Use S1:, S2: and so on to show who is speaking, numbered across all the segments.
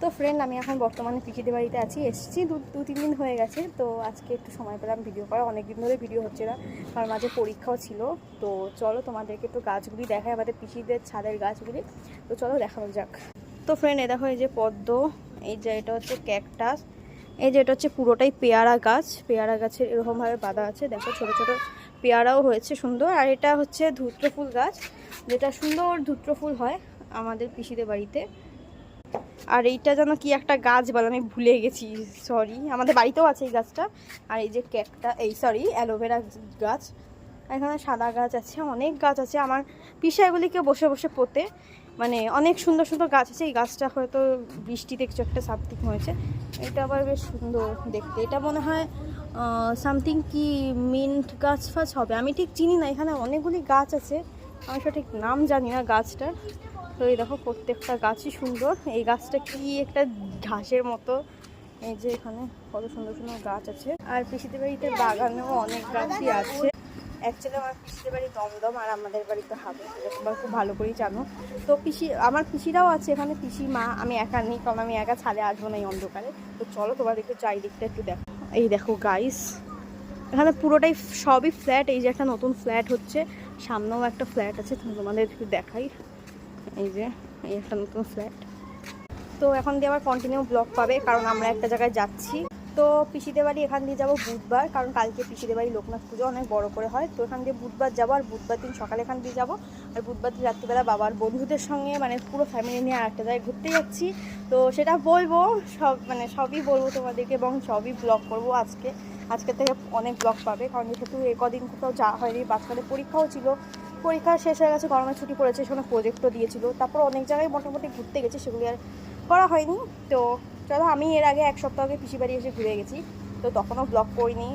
S1: তো ফ্রেন্ড, আমি এখন বর্তমানে পিসিদের বাড়িতে আছি। এসেছি দু তিন দিন হয়ে গেছে। তো আজকে একটু সময় পেলাম ভিডিও করা, অনেক দিন ধরে ভিডিও হচ্ছে না, কারণ মাঝে পরীক্ষাও ছিল। তো চলো তোমাদেরকে একটু গাছগুলি দেখায়, আমাদের পিসিদের ছাদের গাছগুলি। তো চলো দেখানো যাক। তো ফ্রেন্ড, দেখো এই যে পদ্ম, এই যে এটা হচ্ছে ক্যাকটাস, এই যে এটা হচ্ছে পুরোটাই পেয়ারা গাছ। পেয়ারা গাছের এরকমভাবে বাঁধা আছে, দেখো ছোট ছোট পেয়ারাও হয়েছে সুন্দর। আর এটা হচ্ছে ধূত্র ফুল গাছ, যেটা সুন্দর ধূত্র ফুল হয় আমাদের পিসিদের বাড়িতে। আর এইটা যেন কি একটা গাছ বলে, আমি ভুলে গেছি, সরি। আমাদের বাড়িতেও আছে এই গাছটা। আর এই যে অ্যালোভেরা গাছ। এখানে সাদা গাছ আছে, অনেক গাছ আছে। আমার পিসা এগুলিকে বসে বসে পোতে, মানে অনেক সুন্দর সুন্দর গাছ আছে। এই গাছটা হয়তো বৃষ্টিতে কিছু একটা সামথিং হয়েছে। এটা আবার বেশ সুন্দর দেখতে। এটা মনে হয় সামথিং কি মিন্ট গাছ ফাছ হবে, আমি ঠিক চিনি না। এখানে অনেকগুলি গাছ আছে, আমি সঠিক নাম জানি না গাছটার। তো এই দেখো প্রত্যেকটা গাছই সুন্দর। এই গাছটা কি একটা ঘাসের মতো। এই যে এখানে কত সুন্দর সুন্দর গাছ আছে। আর পিসিদের বাড়িতে বাগানেও অনেক গাছই আছে। অ্যাকচুয়ালি আমার পিসিদের বাড়ি দমদম, আর আমাদের বাড়িতে হাবে, তোমরা খুব ভালো করেই জানো। তো আমার পিসিরাও আছে এখানে, পিসি মা। আমি একা নেই, কারণ আমি একা ছাদে আসবো না এই অন্ধকারে। তো চলো তোমাদের একটু চারিদিকটা একটু দেখো। এই দেখো গাইস, এখানে পুরোটাই সবই ফ্ল্যাট। এই যে একটা নতুন ফ্ল্যাট হচ্ছে, সামনেও একটা ফ্ল্যাট আছে, তোমাদের একটু দেখাই। এই যে এই একটা নতুন ফ্ল্যাট। তো এখন দিয়ে আবার কন্টিনিউ ব্লগ পাবে, কারণ আমরা একটা জায়গায় যাচ্ছি। তো পিসিদের বাড়ি এখান দিয়ে যাবো বুধবার, কারণ কালকে পিসিদের বাড়ি লোকনাথ পুজো অনেক বড় করে হয়। তো এখান দিয়ে বুধবার যাবো, আর বুধবার দিন সকালে এখান দিয়ে যাবো। আর বুধবার দিন রাত্রিবেলা বাবার বন্ধুদের সঙ্গে, মানে পুরো ফ্যামিলি নিয়ে আরেকটা জায়গায় ঘুরতে যাচ্ছি। তো সেটা বলবো, সবই বলবো তোমাদেরকে, এবং সবই ব্লগ করবো আজকে থেকে অনেক ব্লগ পাবে। কারণ যেহেতু কদিন কোথাও যাওয়া হয়নি, বাচ্চাদের পরীক্ষাও ছিল, পরীক্ষা শেষ হয়ে গেছে, গরমের ছুটি পড়েছে, সেখানে প্রজেক্টও দিয়েছিল। তারপর অনেক জায়গায় মোটামুটি ঘুরতে গেছি, সেগুলি আর করা হয়নি। তো চলো, আমি এর আগে এক সপ্তাহ আগে পিসি বাড়ি এসে ঘুরে গেছি। তো তখনও ব্লগ করিনি,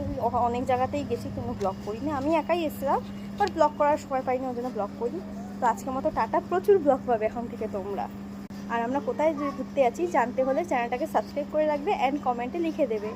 S1: অনেক জায়গাতেই গেছি কিন্তু ব্লগ করিনি। আমি একাই এসেছিলাম, বাট ব্লগ করার সময় পাইনি, ওই জন্য ব্লগ করিনি। তো আজকের মতো টাটা, প্রচুর ব্লগ পাবে এখন থেকে তোমরা। আর আমরা কোথায় ঘুরতে আছি জানতে হলে চ্যানেলটাকে সাবস্ক্রাইব করে রাখবে, অ্যান্ড কমেন্টে লিখে দেবে।